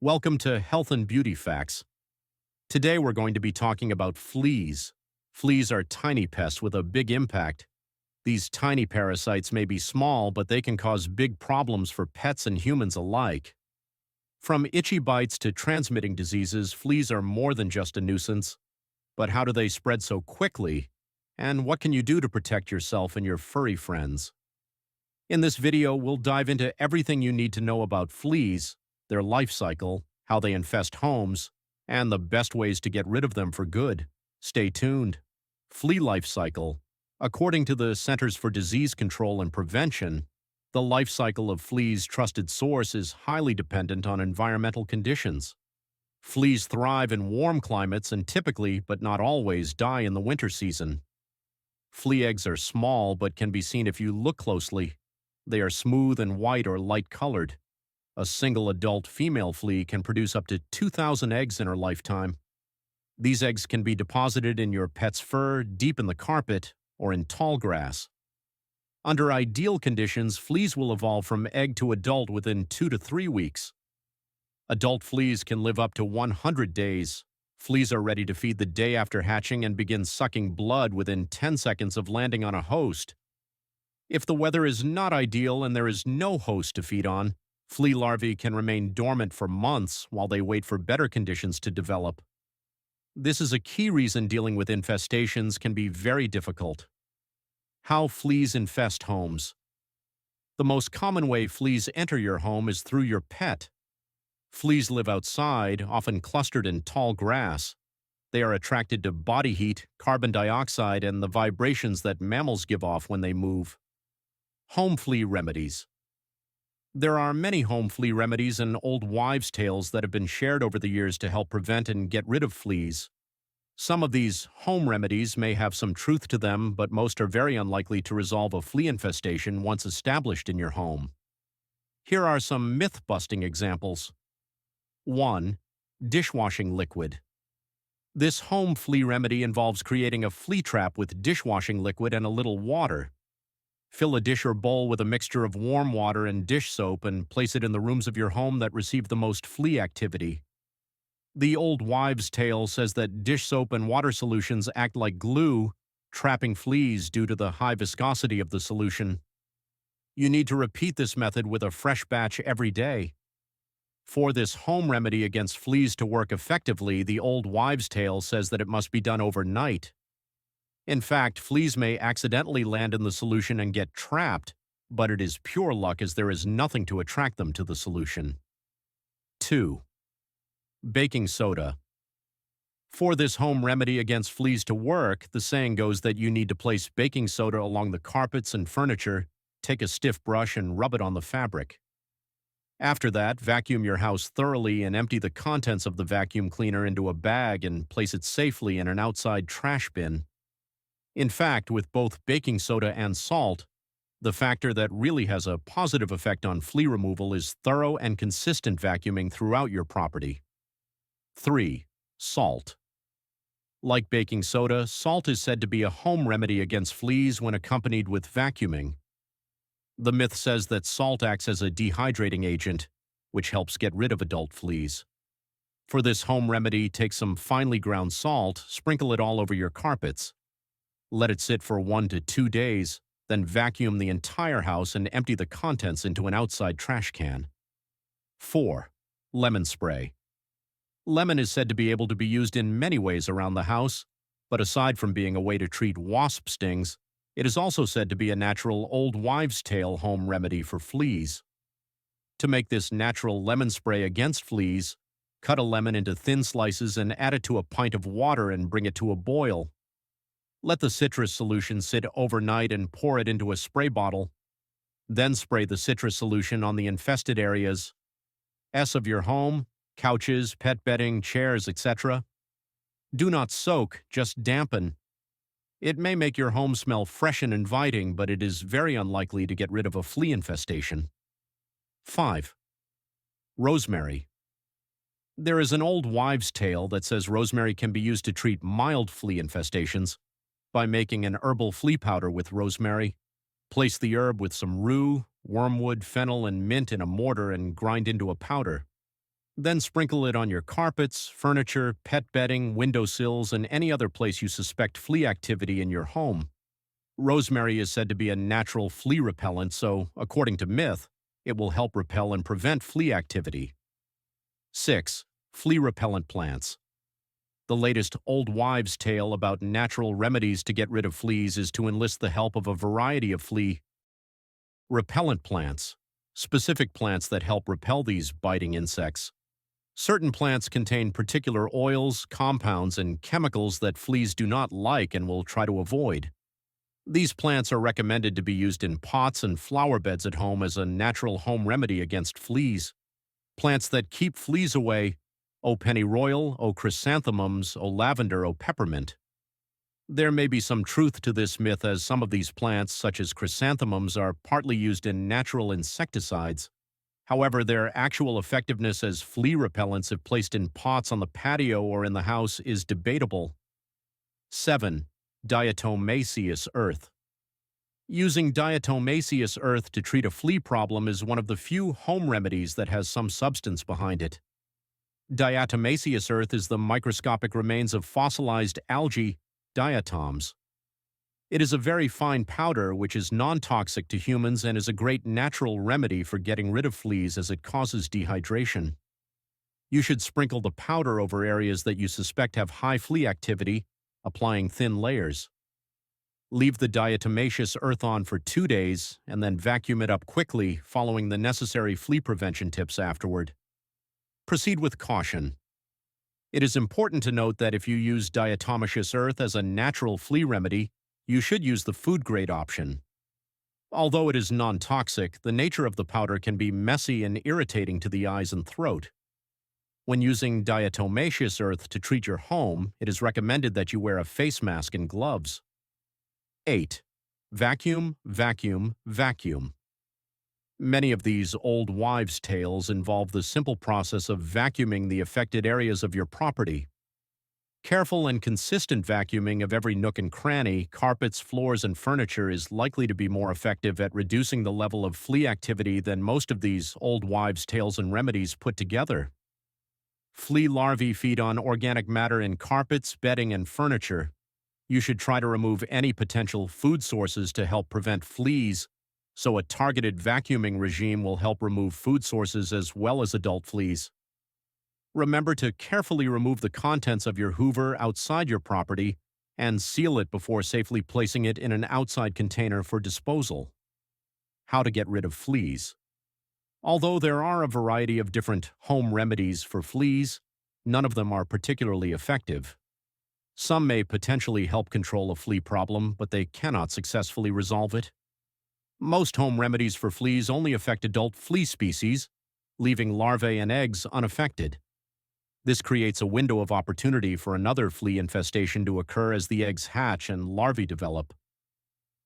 Welcome to Health and Beauty Facts. Today we're going to be talking about fleas. Fleas are tiny pests with a big impact. These tiny parasites may be small, but they can cause big problems for pets and humans alike. From itchy bites to transmitting diseases, fleas are more than just a nuisance. But how do they spread so quickly? And what can you do to protect yourself and your furry friends? In this video, we'll dive into everything you need to know about fleas, their life cycle, how they infest homes, and the best ways to get rid of them for good. Stay tuned. Flea life cycle. According to the Centers for Disease Control and Prevention, the life cycle of fleas' trusted source is highly dependent on environmental conditions. Fleas thrive in warm climates and typically, but not always, die in the winter season. Flea eggs are small but can be seen if you look closely. They are smooth and white or light-colored. A single adult female flea can produce up to 2,000 eggs in her lifetime. These eggs can be deposited in your pet's fur, deep in the carpet, or in tall grass. Under ideal conditions, fleas will evolve from egg to adult within 2 to 3 weeks. Adult fleas can live up to 100 days. Fleas are ready to feed the day after hatching and begin sucking blood within 10 seconds of landing on a host. If the weather is not ideal and there is no host to feed on, flea larvae can remain dormant for months while they wait for better conditions to develop. This is a key reason dealing with infestations can be very difficult. How fleas infest homes. The most common way fleas enter your home is through your pet. Fleas live outside, often clustered in tall grass. They are attracted to body heat, carbon dioxide, and the vibrations that mammals give off when they move. Home flea remedies. There are many home flea remedies and old wives' tales that have been shared over the years to help prevent and get rid of fleas. Some of these home remedies may have some truth to them, but most are very unlikely to resolve a flea infestation once established in your home. Here are some myth-busting examples. 1. Dishwashing liquid. This home flea remedy involves creating a flea trap with dishwashing liquid and a little water. Fill a dish or bowl with a mixture of warm water and dish soap and place it in the rooms of your home that receive the most flea activity. The old wives' tale says that dish soap and water solutions act like glue, trapping fleas due to the high viscosity of the solution. You need to repeat this method with a fresh batch every day. For this home remedy against fleas to work effectively, the old wives' tale says that it must be done overnight. In fact, fleas may accidentally land in the solution and get trapped, but it is pure luck as there is nothing to attract them to the solution. 2. Baking soda. For this home remedy against fleas to work, the saying goes that you need to place baking soda along the carpets and furniture, take a stiff brush and rub it on the fabric. After that, vacuum your house thoroughly and empty the contents of the vacuum cleaner into a bag and place it safely in an outside trash bin. In fact, with both baking soda and salt, the factor that really has a positive effect on flea removal is thorough and consistent vacuuming throughout your property. 3. Salt. Like baking soda, salt is said to be a home remedy against fleas when accompanied with vacuuming. The myth says that salt acts as a dehydrating agent, which helps get rid of adult fleas. For this home remedy, take some finely ground salt, sprinkle it all over your carpets. Let it sit for 1 to 2 days, then vacuum the entire house and empty the contents into an outside trash can. 4. Lemon spray. Lemon is said to be able to be used in many ways around the house, but aside from being a way to treat wasp stings, it is also said to be a natural old wives' tale home remedy for fleas. To make this natural lemon spray against fleas, cut a lemon into thin slices and add it to a pint of water and bring it to a boil. Let the citrus solution sit overnight and pour it into a spray bottle. Then spray the citrus solution on the infested areas of your home, couches, pet bedding, chairs, etc. Do not soak, just dampen. It may make your home smell fresh and inviting, but it is very unlikely to get rid of a flea infestation. 5. Rosemary. There is an old wives' tale that says rosemary can be used to treat mild flea infestations. By making an herbal flea powder with rosemary, place the herb with some rue, wormwood, fennel, and mint in a mortar and grind into a powder. Then sprinkle it on your carpets, furniture, pet bedding, windowsills, and any other place you suspect flea activity in your home. Rosemary is said to be a natural flea repellent, so, according to myth, it will help repel and prevent flea activity. 6. Flea repellent plants. The latest old wives' tale about natural remedies to get rid of fleas is to enlist the help of a variety of flea repellent plants, specific plants that help repel these biting insects. Certain plants contain particular oils, compounds, and chemicals that fleas do not like and will try to avoid. These plants are recommended to be used in pots and flower beds at home as a natural home remedy against fleas. Plants that keep fleas away: O pennyroyal, O chrysanthemums, O lavender, O peppermint. There may be some truth to this myth, as some of these plants, such as chrysanthemums, are partly used in natural insecticides. However, their actual effectiveness as flea repellents if placed in pots on the patio or in the house is debatable. 7. Diatomaceous earth. Using diatomaceous earth to treat a flea problem is one of the few home remedies that has some substance behind it. Diatomaceous earth is the microscopic remains of fossilized algae, diatoms. It is a very fine powder which is non-toxic to humans and is a great natural remedy for getting rid of fleas as it causes dehydration. You should sprinkle the powder over areas that you suspect have high flea activity, applying thin layers. Leave the diatomaceous earth on for 2 days and then vacuum it up quickly, following the necessary flea prevention tips afterward. Proceed with caution. It is important to note that if you use diatomaceous earth as a natural flea remedy, you should use the food-grade option. Although it is non-toxic, the nature of the powder can be messy and irritating to the eyes and throat. When using diatomaceous earth to treat your home, it is recommended that you wear a face mask and gloves. 8. Vacuum, vacuum, vacuum. Many of these old wives' tales involve the simple process of vacuuming the affected areas of your property. Careful and consistent vacuuming of every nook and cranny, carpets, floors, and furniture is likely to be more effective at reducing the level of flea activity than most of these old wives' tales and remedies put together. Flea larvae feed on organic matter in carpets, bedding, and furniture. You should try to remove any potential food sources to help prevent fleas, so a targeted vacuuming regime will help remove food sources as well as adult fleas. Remember to carefully remove the contents of your Hoover outside your property and seal it before safely placing it in an outside container for disposal. How to get rid of fleas. Although there are a variety of different home remedies for fleas, none of them are particularly effective. Some may potentially help control a flea problem, but they cannot successfully resolve it. Most home remedies for fleas only affect adult flea species, leaving larvae and eggs unaffected. This creates a window of opportunity for another flea infestation to occur as the eggs hatch and larvae develop.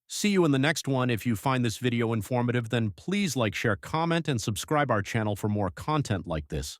See you in the next one. If you find this video informative, then please like, share, comment, and subscribe our channel for more content like this.